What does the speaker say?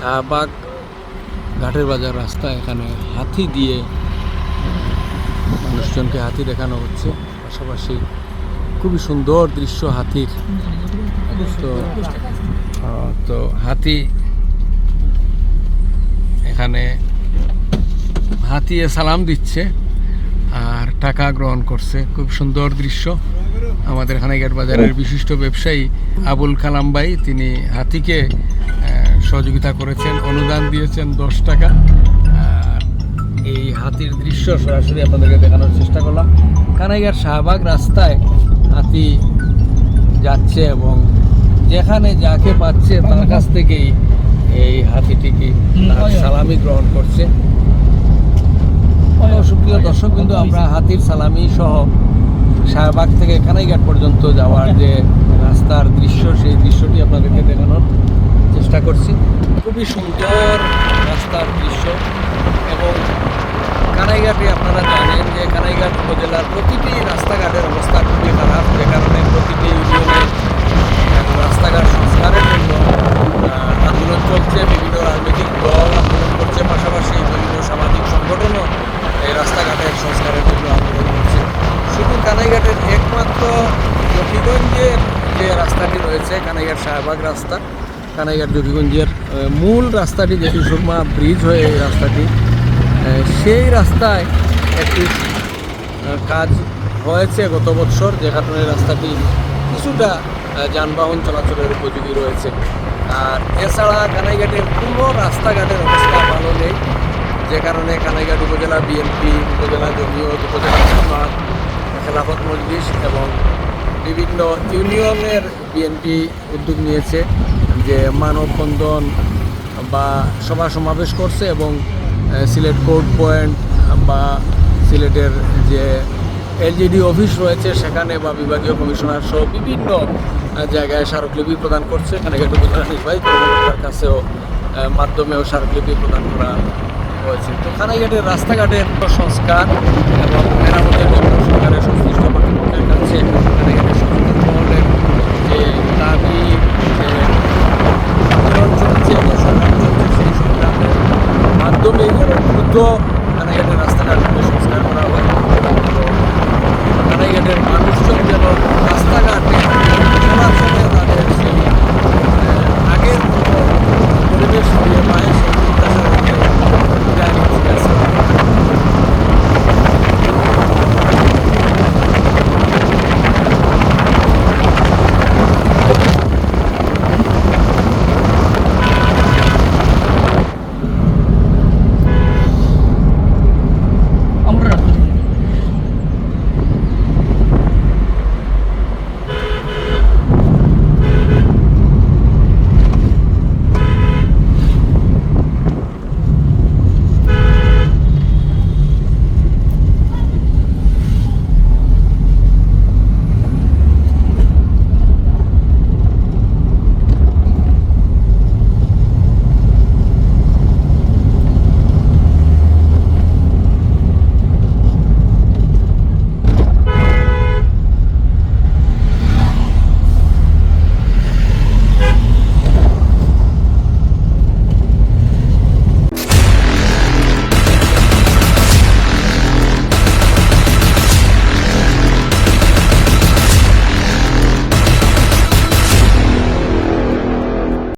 শাহবাগ ঘাটের বাজার রাস্তা, এখানে হাতি দিয়ে মানুষজনকে হাতি দেখানো হচ্ছে। পাশাপাশি খুবই সুন্দর দৃশ্য হাতির। তো হাতি এখানে হাতিয়ে সালাম দিচ্ছে আর টাকা গ্রহণ করছে। খুব সুন্দর দৃশ্য। আমাদের খানাইঘাট বাজারের বিশিষ্ট ব্যবসায়ী আবুল কালাম ভাই, তিনি হাতিকে সহযোগিতা করেছেন, অনুদান দিয়েছেন 10 টাকা। এই হাতির দৃশ্য সরাসরি আপনাদেরকে দেখানোর চেষ্টা করলাম। কানাইঘাট শাহবাগ রাস্তায় হাতি যাচ্ছে এবং যেখানে যাকে পাচ্ছে তার কাছ থেকেই এই হাতিটিকে সালামি গ্রহণ করছে। সুপ্রিয় দর্শক বিন্দু, আমরা হাতির সালামি সহ শাহবাগ থেকে কানাইঘাট পর্যন্ত যাওয়ার যে রাস্তার দৃশ্য, সেই দৃশ্যটি আপনাদেরকে দেখানোর চেষ্টা করছি। খুবই সুন্দর রাস্তার দৃশ্য। এবং কানাইঘাটে আপনারা জানেন যে কানাইঘাট উপজেলার প্রতিটি রাস্তাঘাটের অবস্থা খুবই খারাপ, যে কারণে প্রতিটি ইউনিয়নে রাস্তাঘাট সংস্কারের জন্য আন্দোলন চলছে। বিভিন্ন রাজনৈতিক দল আন্দোলন করছে, পাশাপাশি বিভিন্ন সামাজিক সংগঠনও এই রাস্তাঘাটের সংস্কারের জন্য আন্দোলন করছে। শুধু কানাইঘাটের একমাত্র জকিগঞ্জের যে রাস্তাটি রয়েছে, কানাইঘাট শাহবাগ রাস্তা, কানাইঘাট জকিগঞ্জের মূল রাস্তাটি, যেটি সুরমা ব্রিজ হয়ে এই রাস্তাটি, সেই রাস্তায় একটি কাজ হয়েছে গত বছর, যে কারণে রাস্তাটি কিছুটা যানবাহন চলাচলের উপযোগী রয়েছে। আর এছাড়া কানাইঘাটের কোনো রাস্তাঘাটের অবস্থা ভালো নেই, যে কারণে কানাইঘাট উপজেলা বিএনপি, উপজেলা জমিয়ত, উপজেলা জামাত, খেলাফত মজলিস এবং বিভিন্ন ইউনিয়নের বিএনপি উদ্যোগ নিয়েছে যে মানববন্ধন বা সভা সমাবেশ করছে এবং সিলেট কোর্ট পয়েন্ট বা সিলেটের যে এলজিডি অফিস রয়েছে সেখানে বা বিভাগীয় কমিশনার সহ বিভিন্ন জায়গায় স্মারকলিপি প্রদান করছে। কানাইঘাট উপজেলা নির্বাহী কর্মকর্তার কাছেও মাধ্যমেও স্মারকলিপি প্রদান করা হয়েছে। তো কানাইঘাটের রাস্তাঘাটের সংস্কার এবং মেরামতের জন্য সরকারের সংশ্লিষ্ট কর্তৃপক্ষের কাছে কানাইঘাটের সচেতন মহলের যে দাবি, যে আন্দোলন চলছে, যে সংগ্রাম চলছে, সেই সংগ্রামের মাধ্যমে দ্রুত